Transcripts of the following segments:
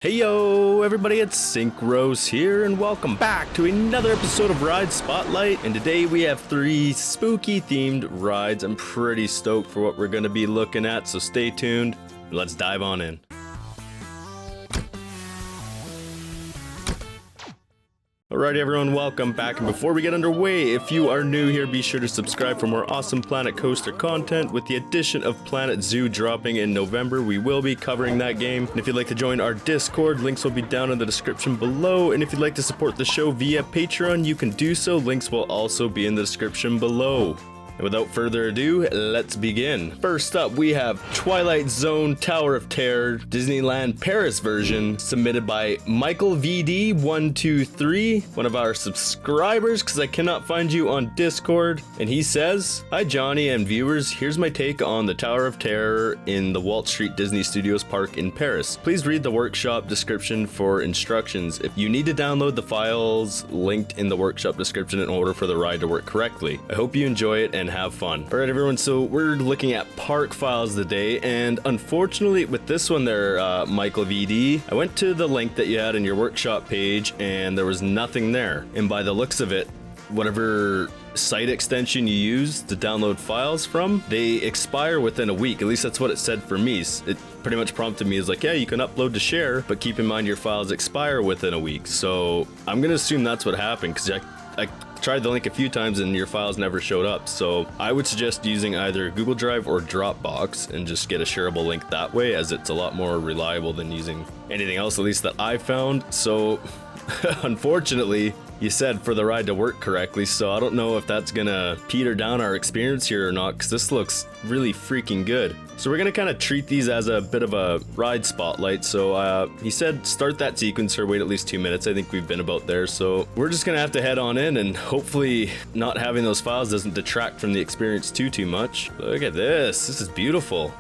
Hey yo everybody, it's Syncros here and welcome back to another episode of Ride Spotlight, and today we have 3 spooky themed rides. I'm pretty stoked for what we're going to be looking at, so stay tuned and let's dive on in. Alright everyone, welcome back, and before we get underway, if you are new here, be sure to subscribe for more awesome Planet Coaster content. With the addition of Planet Zoo dropping in November, we will be covering that game. And if you'd like to join our Discord, links will be down in the description below. And if you'd like to support the show via Patreon, you can do so. Links will also be in the description below. And without further ado, let's begin. First up, we have Twilight Zone Tower of Terror Disneyland Paris version, submitted by Michael VD123, one of our subscribers, because I cannot find you on Discord. And he says, "Hi Johnny and viewers, here's my take on the Tower of Terror in the Walt Street Disney Studios Park in Paris. Please read the workshop description for instructions. If you need to download the files linked in the workshop description in order for the ride to work correctly. I hope you enjoy it and have fun." Alright everyone, so we're looking at park files today, and unfortunately with this one there, Michael VD, I went to the link that you had in your workshop page and there was nothing there. And by the looks of it, whatever site extension you use to download files from, they expire within a week. At least that's what it said for me. It pretty much prompted me as like, yeah, you can upload to share, but keep in mind your files expire within a week. So I'm gonna assume that's what happened, because I tried the link a few times and your files never showed up. So I would suggest using either Google Drive or Dropbox and just get a shareable link that way, as it's a lot more reliable than using anything else, at least that I found. So unfortunately, you said for the ride to work correctly, so I don't know if that's gonna peter down our experience here or not, because this looks really freaking good. So we're gonna kind of treat these as a bit of a ride spotlight. So he said start that sequencer, wait at least 2 minutes. I think we've been about there, so we're just gonna have to head on in, and hopefully not having those files doesn't detract from the experience too much. Look at this is beautiful.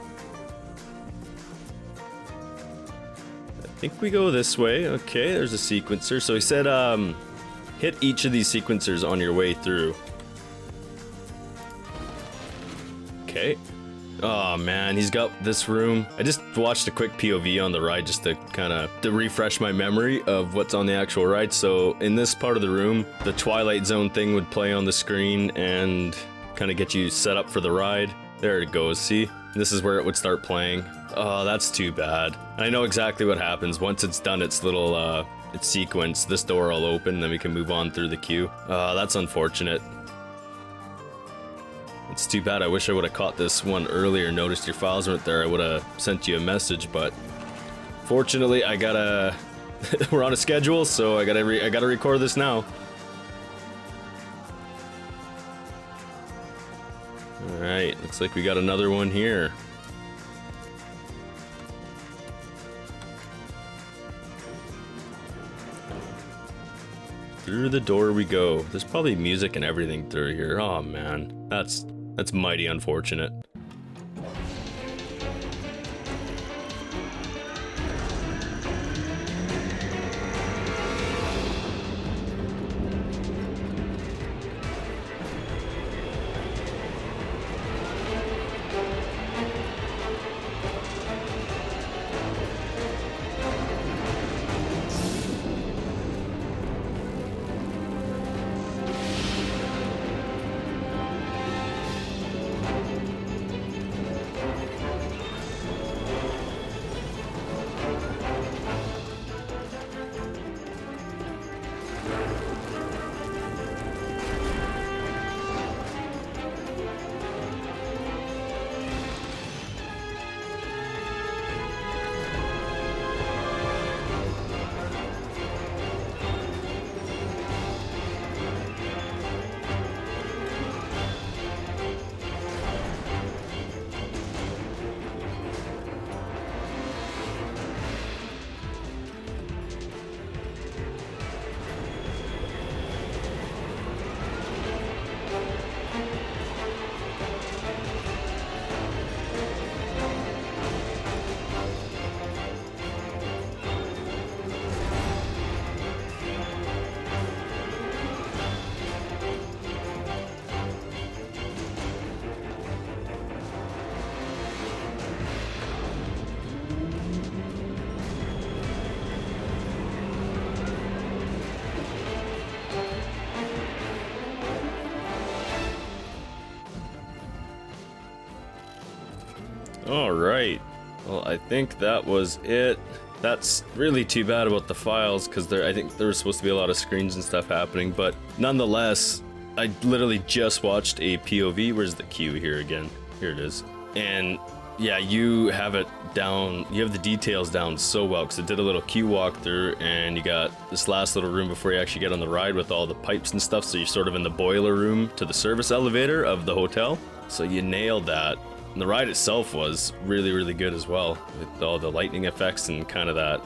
I think we go this way. Okay, there's a sequencer. So he said hit each of these sequencers on your way through. Okay. Oh man, he's got this room. I just watched a quick POV on the ride just to kind of refresh my memory of what's on the actual ride. So in this part of the room, the Twilight Zone thing would play on the screen and kind of get you set up for the ride. There it goes, see? This is where it would start playing. Oh, that's too bad. I know exactly what happens. Once it's done its little its sequence, this door will open and then we can move on through the queue. That's unfortunate. It's too bad. I wish I would have caught this one earlier, noticed your files weren't there. I would have sent you a message, but fortunately I gotta we're on a schedule, so I gotta record this now. Alright, looks like we got another one here. Through the door we go. There's probably music and everything through here. Oh man, that's mighty unfortunate. All right. Well, I think that was it. That's really too bad about the files, because I think there was supposed to be a lot of screens and stuff happening, but nonetheless, I literally just watched a POV. Where's the queue here again? Here it is. And yeah, you have it down, you have the details down so well, because it did a little queue walkthrough, and you got this last little room before you actually get on the ride with all the pipes and stuff, so you're sort of in the boiler room to the service elevator of the hotel. So you nailed that. And the ride itself was really, really good as well, with all the lightning effects and kind of that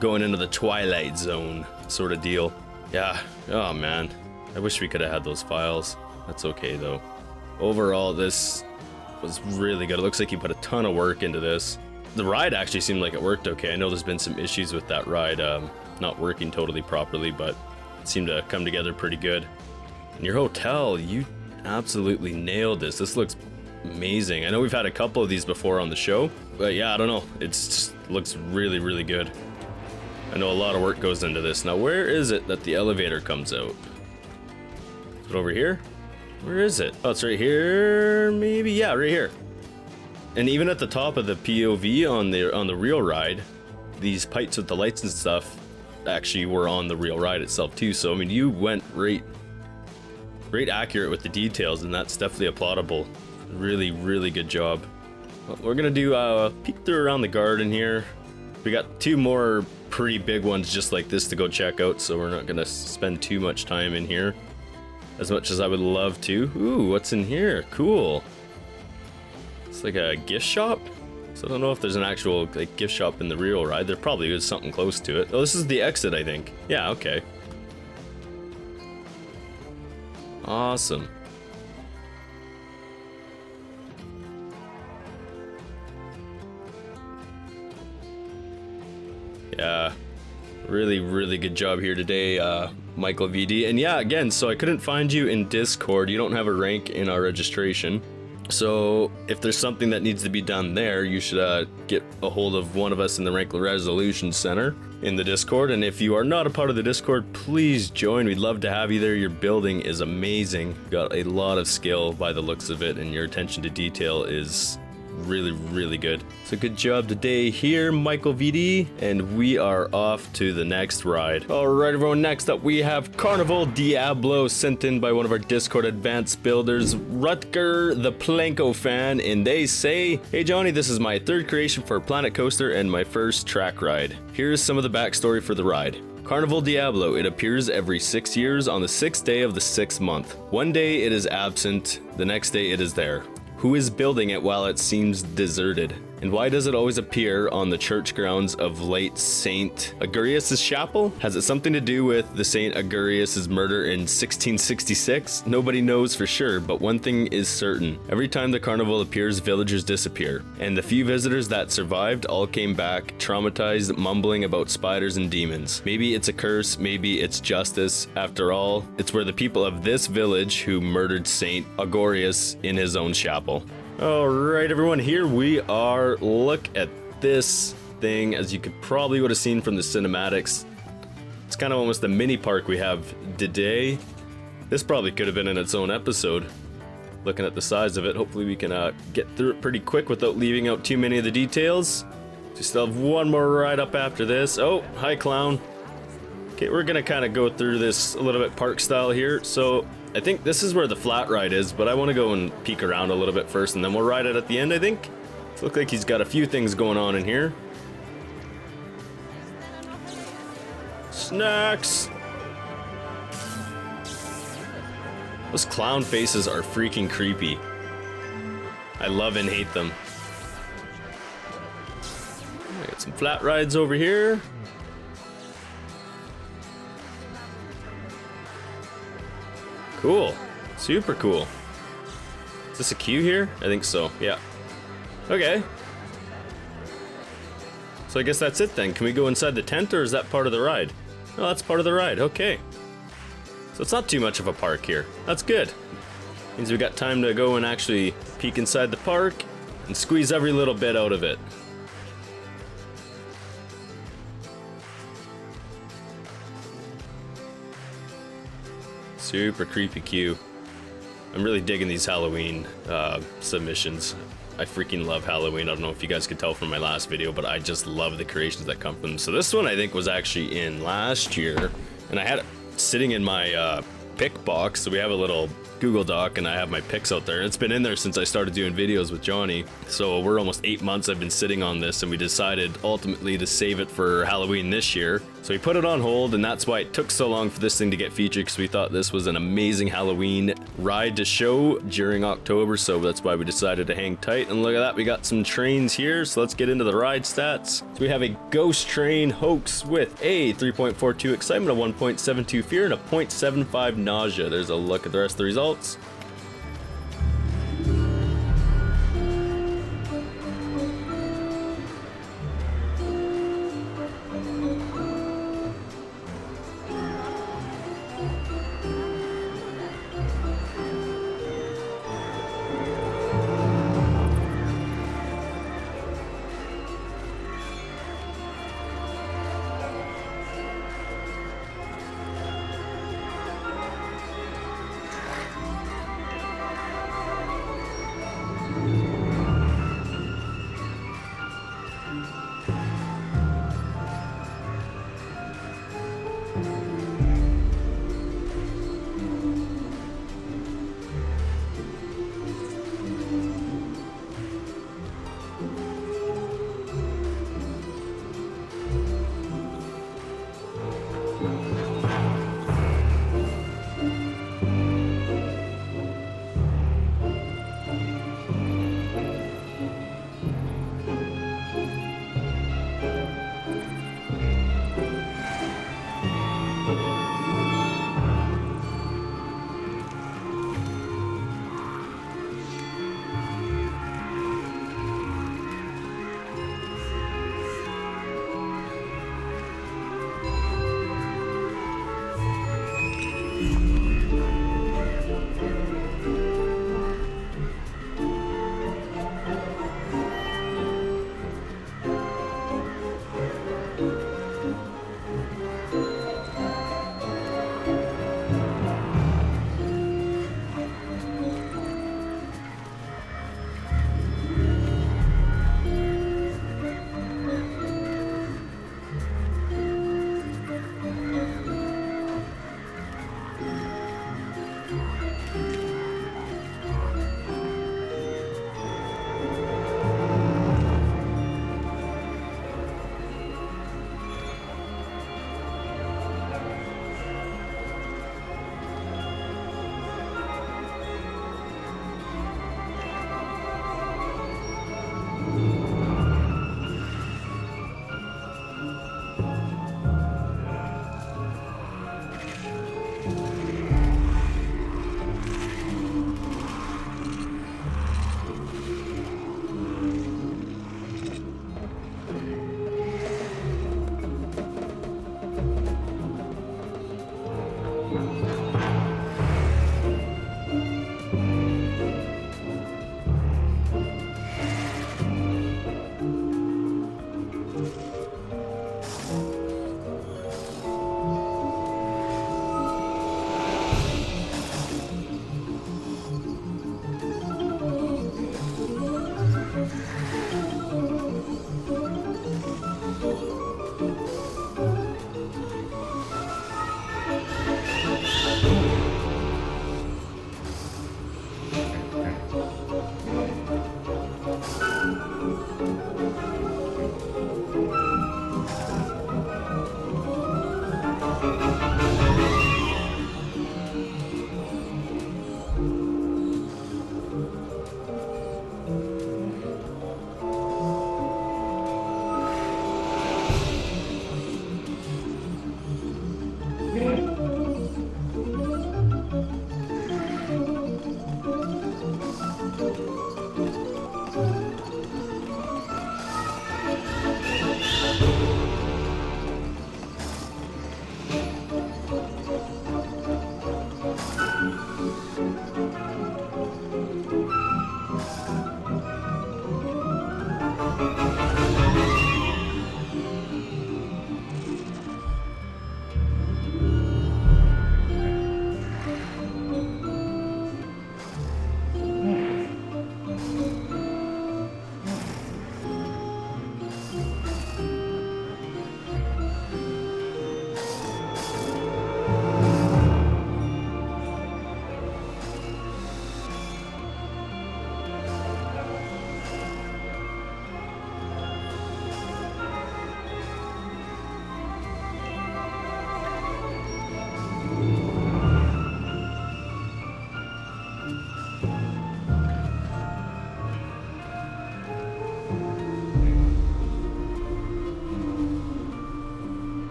going into the Twilight Zone sort of deal. Yeah, oh man, I wish we could have had those files. That's okay though. Overall, this was really good. It looks like you put a ton of work into this. The ride actually seemed like it worked okay. I know there's been some issues with that ride not working totally properly, but it seemed to come together pretty good. And your hotel, you absolutely nailed this. This looks amazing. I know we've had a couple of these before on the show, but yeah, I don't know. It just looks really, really good. I know a lot of work goes into this. Now, where is it that the elevator comes out? Is it over here? Where is it? Oh, it's right here, maybe? Yeah, right here. And even at the top of the POV on the real ride, these pipes with the lights and stuff actually were on the real ride itself too. So, I mean, you went right accurate with the details, and that's definitely applaudable. Really, really good job. Well, we're gonna do a peek through around the garden here. We got two more pretty big ones just like this to go check out, so we're not gonna spend too much time in here, as much as I would love to. Ooh, what's in here? Cool. It's like a gift shop. So I don't know if there's an actual like gift shop in the real ride. There probably is something close to it. Oh, this is the exit, I think. Yeah, okay. Awesome. Yeah, really, really good job here today, Michael VD. And yeah, again, so I couldn't find you in Discord. You don't have a rank in our registration. So if there's something that needs to be done there, you should get a hold of one of us in the Rank Resolution Center in the Discord. And if you are not a part of the Discord, please join. We'd love to have you there. Your building is amazing. Got a lot of skill by the looks of it, and your attention to detail is really, really good. So good job today here, Michael VD, and we are off to the next ride. All right, everyone, next up we have Carnival Diablo, sent in by one of our Discord advanced builders, Rutger the Planko fan, and they say, "Hey Johnny, this is my third creation for Planet Coaster and my first track ride. Here's some of the backstory for the ride. Carnival Diablo, it appears every 6 years on the 6th day of the 6th month. One day it is absent, the next day it is there. Who is building it while it seems deserted? And why does it always appear on the church grounds of late Saint Agurius' chapel? Has it something to do with the Saint Agurius' murder in 1666? Nobody knows for sure, but one thing is certain. Every time the carnival appears, villagers disappear. And the few visitors that survived all came back, traumatized, mumbling about spiders and demons. Maybe it's a curse, maybe it's justice. After all, it's where the people of this village who murdered Saint Agorius in his own chapel." All right, everyone, here we are. Look at this thing. As you could probably would have seen from the cinematics, it's kind of almost a mini park we have today. This probably could have been in its own episode. Looking at the size of it, hopefully we can get through it pretty quick without leaving out too many of the details. We still have one more ride up after this. Oh, hi, clown. Okay, we're gonna kind of go through this a little bit park style here. So I think this is where the flat ride is, but I want to go and peek around a little bit first, and then we'll ride it at the end, I think. It looks like he's got a few things going on in here. Snacks! Those clown faces are freaking creepy. I love and hate them. I got some flat rides over here. Cool. Super cool. Is this a queue here? I think so, yeah. Okay. So I guess that's it then. Can we go inside the tent, or is that part of the ride? Oh, that's part of the ride, okay. So it's not too much of a park here. That's good. Means we got time to go and actually peek inside the park and squeeze every little bit out of it. Super creepy queue. I'm really digging these Halloween submissions. I freaking love Halloween. I don't know if you guys could tell from my last video, but I just love the creations that come from them. So this one I think was actually in last year, and I had it sitting in my pick box. So we have a little Google Doc and I have my picks out there, and it's been in there since I started doing videos with Johnny. So we're almost 8 months I've been sitting on this, and we decided ultimately to save it for Halloween this year. So we put it on hold, and that's why it took so long for this thing to get featured, because we thought this was an amazing Halloween ride to show during October. So that's why we decided to hang tight. And look at that, we got some trains here. So let's get into the ride stats. So we have a ghost train hoax with a 3.42 excitement, a 1.72 fear, and a 0.75 nausea. There's a look at the rest of the results.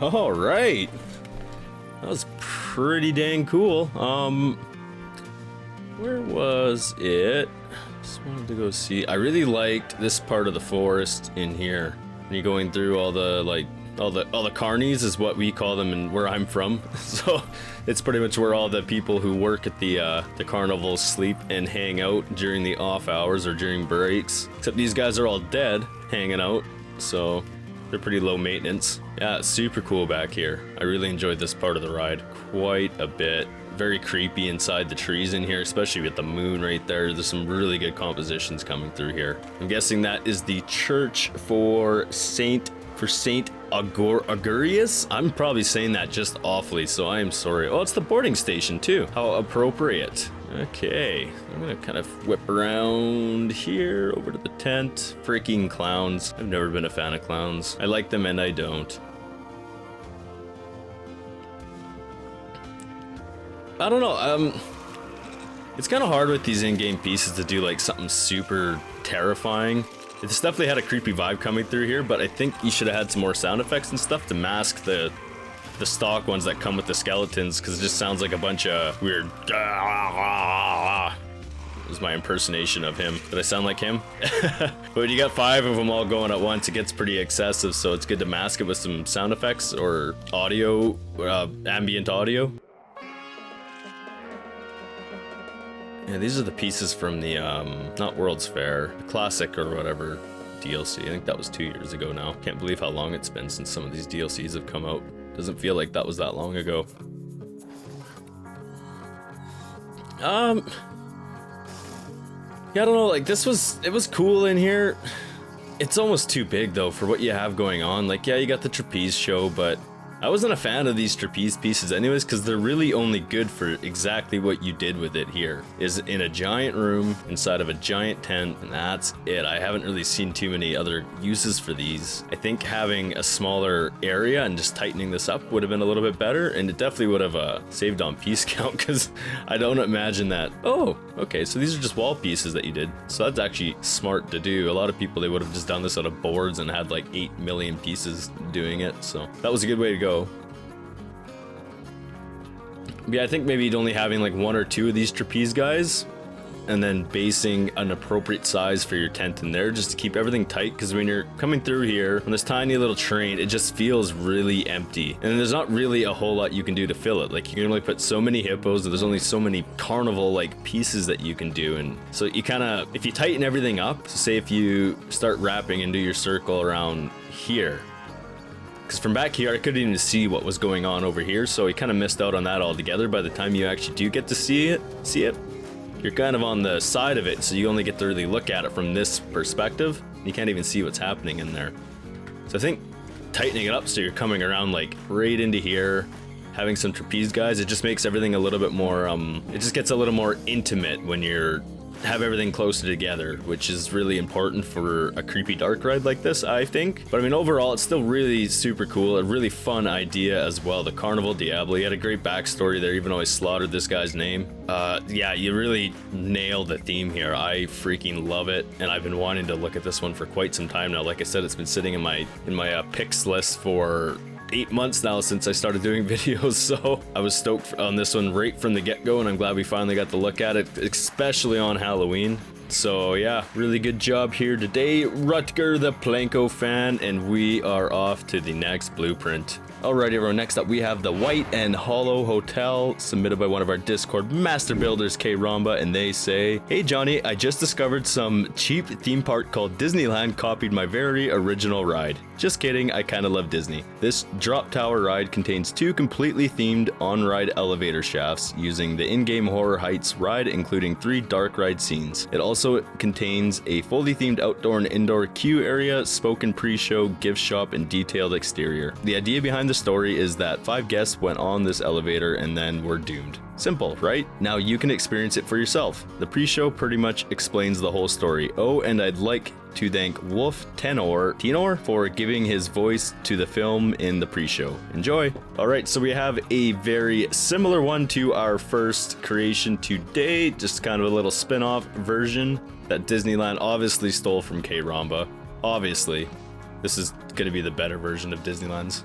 All right. That was pretty dang cool. Where was it? Just wanted to go see. I really liked this part of the forest in here. And you're going through all the all the carnies is what we call them and where I'm from. So it's pretty much where all the people who work at the carnival sleep and hang out during the off hours or during breaks. Except these guys are all dead, hanging out. So they're pretty low maintenance. Yeah, it's super cool back here. I really enjoyed this part of the ride quite a bit. Very creepy inside the trees in here, especially with the moon right there. There's some really good compositions coming through here. I'm guessing that is the church for Saint Augurius. I'm probably saying that just awfully, so I am sorry. Oh, it's the boarding station too. How appropriate. Okay, I'm gonna kind of whip around here over to the tent. Freaking clowns. I've never been a fan of clowns. I like them and I don't. I don't know, it's kind of hard with these in-game pieces to do like something super terrifying. It's definitely had a creepy vibe coming through here, but I think you should have had some more sound effects and stuff to mask the stock ones that come with the skeletons, because it just sounds like a bunch of weird. It was my impersonation of him. Did I sound like him? But when you got 5 of them all going at once, it gets pretty excessive, so it's good to mask it with some sound effects or audio, ambient audio. Yeah, these are the pieces from the, not World's Fair, Classic or whatever DLC. I think that was 2 years ago now. Can't believe how long it's been since some of these DLCs have come out. Doesn't feel like that was that long ago. Yeah, I don't know, like it was cool in here. It's almost too big though for what you have going on. Like, yeah, you got the trapeze show, but I wasn't a fan of these trapeze pieces anyways, because they're really only good for exactly what you did with it here. Is in a giant room inside of a giant tent, and that's it. I haven't really seen too many other uses for these. I think having a smaller area and just tightening this up would have been a little bit better, and it definitely would have saved on piece count, because I don't imagine that. Oh, okay, so these are just wall pieces that you did. So that's actually smart to do. A lot of people, they would have just done this out of boards and had like 8 million pieces doing it, so that was a good way to go. Yeah, I think maybe only having like 1 or 2 of these trapeze guys and then basing an appropriate size for your tent in there just to keep everything tight, because when you're coming through here on this tiny little train, it just feels really empty, and there's not really a whole lot you can do to fill it. Like, you can only put so many hippos, and there's only so many carnival like pieces that you can do, and so you kind of, if you tighten everything up, so say if you start wrapping and do your circle around here, because from back here I couldn't even see what was going on over here, so I kind of missed out on that altogether. By the time you actually do get to see it, you're kind of on the side of it, so you only get to really look at it from this perspective. You can't even see what's happening in there. So I think tightening it up so you're coming around like right into here, having some trapeze guys, it just makes everything a little bit more, it just gets a little more intimate when you're have everything closer together, which is really important for a creepy dark ride like this, I think. But I mean, overall, it's still really super cool, a really fun idea as well. The Carnival Diablo, he had a great backstory there, even though I slaughtered this guy's name. Yeah, you really nailed the theme here. I freaking love it, and I've been wanting to look at this one for quite some time now. Like I said, it's been sitting in my picks list for 8 months now since I started doing videos, so I was stoked on this one right from the get-go, and I'm glad we finally got to look at it, especially on Halloween. So yeah, really good job here today, Rutger the Planko fan, and we are off to the next blueprint. Alright everyone, next up we have the White and Hollow Hotel, submitted by one of our Discord master builders, K-Ramba, and they say, "Hey Johnny, I just discovered some cheap theme park called Disneyland copied my very original ride. Just kidding, I kinda love Disney. This drop tower ride contains 2 completely themed on-ride elevator shafts using the in-game Horror Heights ride, including 3 dark ride scenes. It also contains a fully themed outdoor and indoor queue area, spoken pre-show, gift shop, and detailed exterior. The idea behind the story is that 5 guests went on this elevator and then were doomed. Simple, right? Now you can experience it for yourself. The pre-show pretty much explains the whole story. Oh, and I'd like to thank Wolf Tenor for giving his voice to the film in the pre-show. Enjoy!" Alright, so we have a very similar one to our first creation today, just kind of a little spin-off version that Disneyland obviously stole from K-Ramba. Obviously. This is going to be the better version of Disneyland's.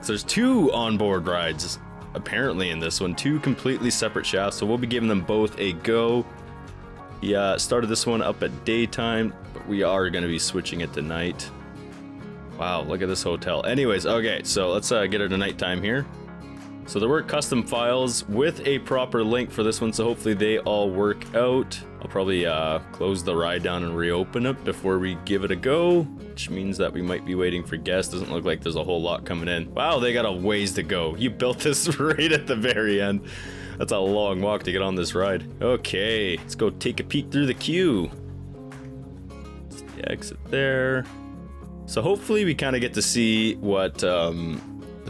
So there's 2 onboard rides apparently in this one, 2 completely separate shafts, so we'll be giving them both a go. Yeah, started this one up at daytime, but we are going to be switching it to night. Wow, look at this hotel. Anyways, okay, so let's get it to nighttime here. So there were custom files with a proper link for this one, so hopefully they all work out. I'll probably close the ride down and reopen it before we give it a go, which means that we might be waiting for guests. Doesn't look like there's a whole lot coming in. Wow, they got a ways to go. You built this right at the very end. That's a long walk to get on this ride. Okay, let's go take a peek through the queue. The exit there. So hopefully we kind of get to see what the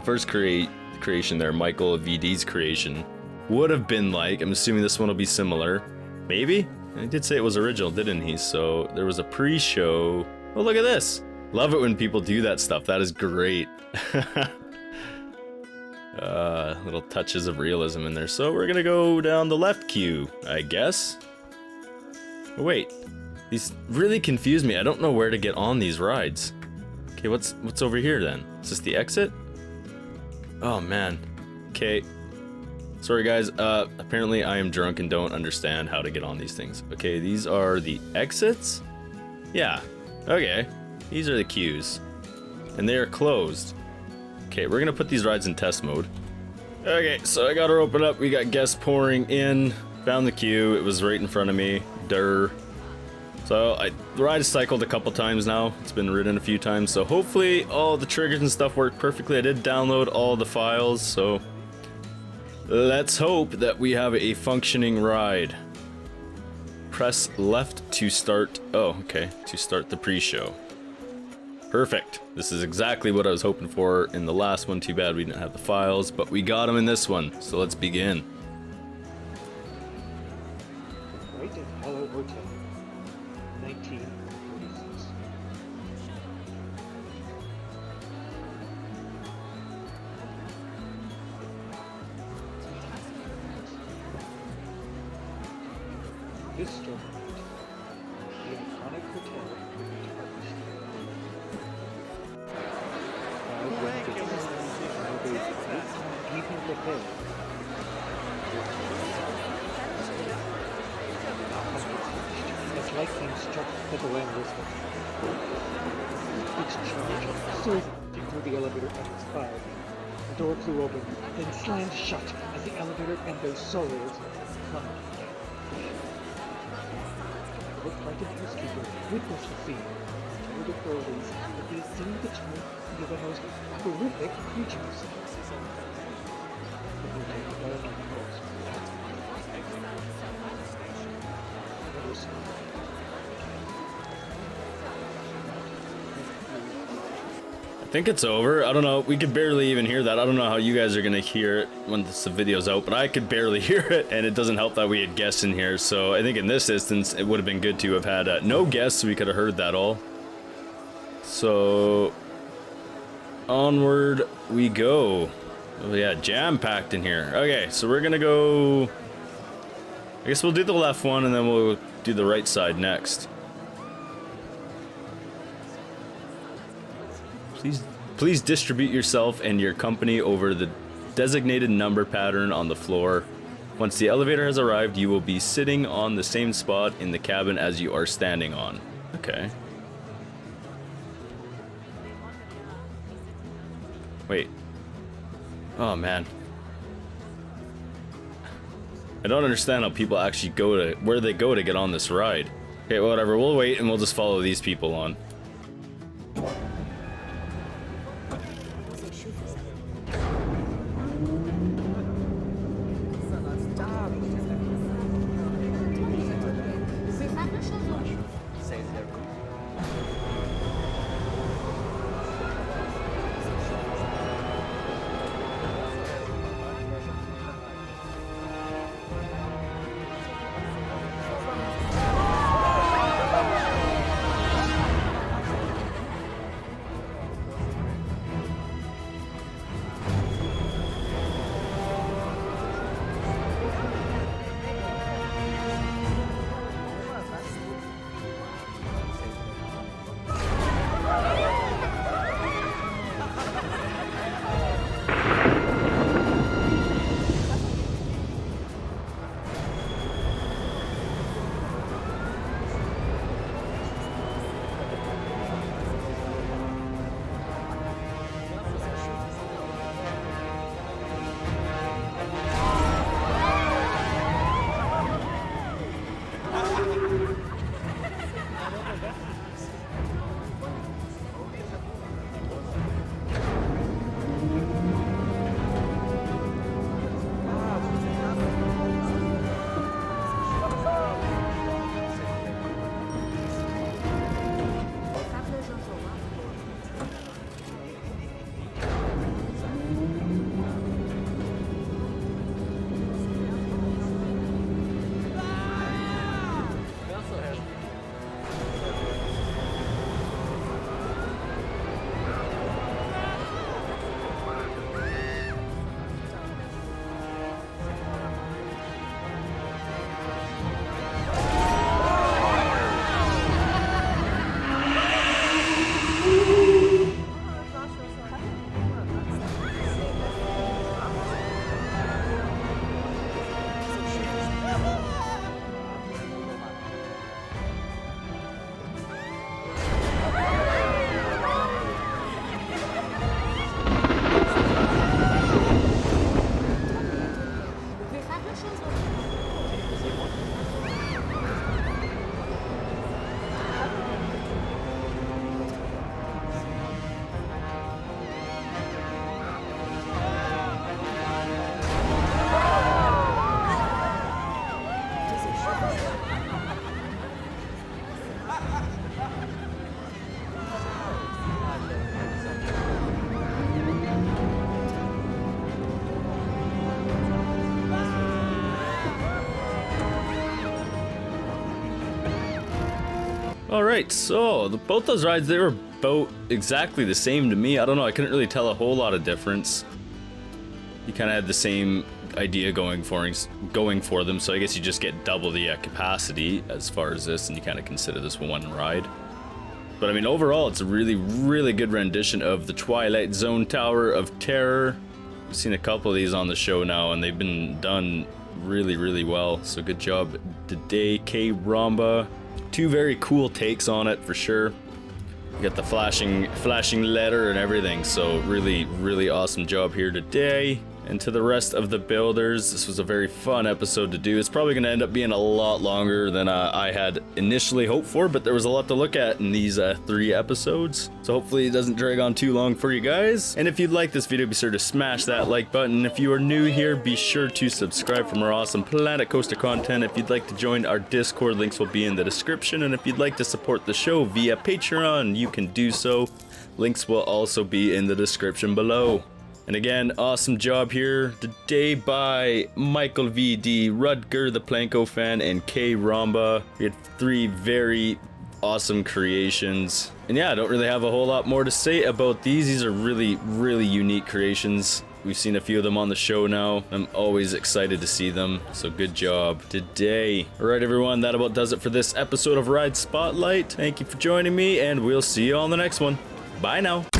first creation there, Michael VD's creation, would have been like. I'm assuming this one will be similar. Maybe? He did say it was original, didn't he? So there was a pre-show. Oh, look at this. Love it when people do that stuff. That is great. Little touches of realism in there. So we're gonna go down the left queue, I guess. Oh, wait. These really confuse me. I don't know where to get on these rides. Okay, what's over here then? Is this the exit? Oh man. Okay. Sorry guys, apparently I am drunk and don't understand how to get on these things. Okay, these are the exits? Yeah, okay. These are the queues. And they are closed. Okay, we're gonna put these rides in test mode. Okay, so I got her open up. We got guests pouring in. Found the queue, it was right in front of me. Durr. So the ride has cycled a couple times now. It's been ridden a few times, so hopefully all the triggers and stuff work perfectly. I did download all the files, so let's hope that we have a functioning ride. Press left to start. Oh, okay, to start the pre-show. Perfect. This is exactly what I was hoping for in the last one. Too bad we didn't have the files, but we got them in this one, so let's begin. Right at Hello Hotel, 1946. This story, the iconic hotel department store. 5 renovations, renovated 8 even repaired. As lightning struck the Glen whistle. Each charge surged through the elevator at its 5. The door flew open, then slammed shut as the elevator and their souls plunged. The frightened housekeeper witnessed the scene and told authorities that they had seen the two be the most horrific creatures. The movie fell on the coast. Never saw them. I think it's over. I don't know. We could barely even hear that. I don't know how you guys are going to hear it when the video's out, but I could barely hear it, and it doesn't help that we had guests in here. So I think in this instance, it would have been good to have had no guests so we could have heard that all. So onward we go. Oh yeah, jam-packed in here. Okay, so we're going to go... I guess we'll do the left one, and then we'll do the right side next. Please distribute yourself and your company over the designated number pattern on the floor. Once the elevator has arrived, you will be sitting on the same spot in the cabin as you are standing on. Okay. Wait. Oh man. I don't understand how people actually go to where they go to get on this ride. Okay, whatever. We'll wait and we'll just follow these people on. All right, so both those rides, they were both exactly the same to me. I don't know, I couldn't really tell a whole lot of difference. You kind of had the same idea going for them, so I guess you just get double the capacity as far as this, and you kind of consider this one ride. But I mean, overall, it's a really, really good rendition of the Twilight Zone Tower of Terror. We've seen a couple of these on the show now, and they've been done really, really well. So good job today, K-Ramba. Two very cool takes on it for sure. You got the flashing letter and everything. So really, really awesome job here today. And to the rest of the builders, this was a very fun episode to do. It's probably going to end up being a lot longer than I had initially hoped for, but there was a lot to look at in these 3 episodes. So hopefully it doesn't drag on too long for you guys. And if you'd like this video, be sure to smash that like button. If you are new here, be sure to subscribe for more awesome Planet Coaster content. If you'd like to join our Discord, links will be in the description. And if you'd like to support the show via Patreon, you can do so. Links will also be in the description below. And again, awesome job here today by Michael VD, Rudger the Planko fan, and K-Ramba. We had 3 very awesome creations. And yeah, I don't really have a whole lot more to say about these. These are really, really unique creations. We've seen a few of them on the show now. I'm always excited to see them, so good job today. Alright everyone, that about does it for this episode of Ride Spotlight. Thank you for joining me, and we'll see you on the next one. Bye now.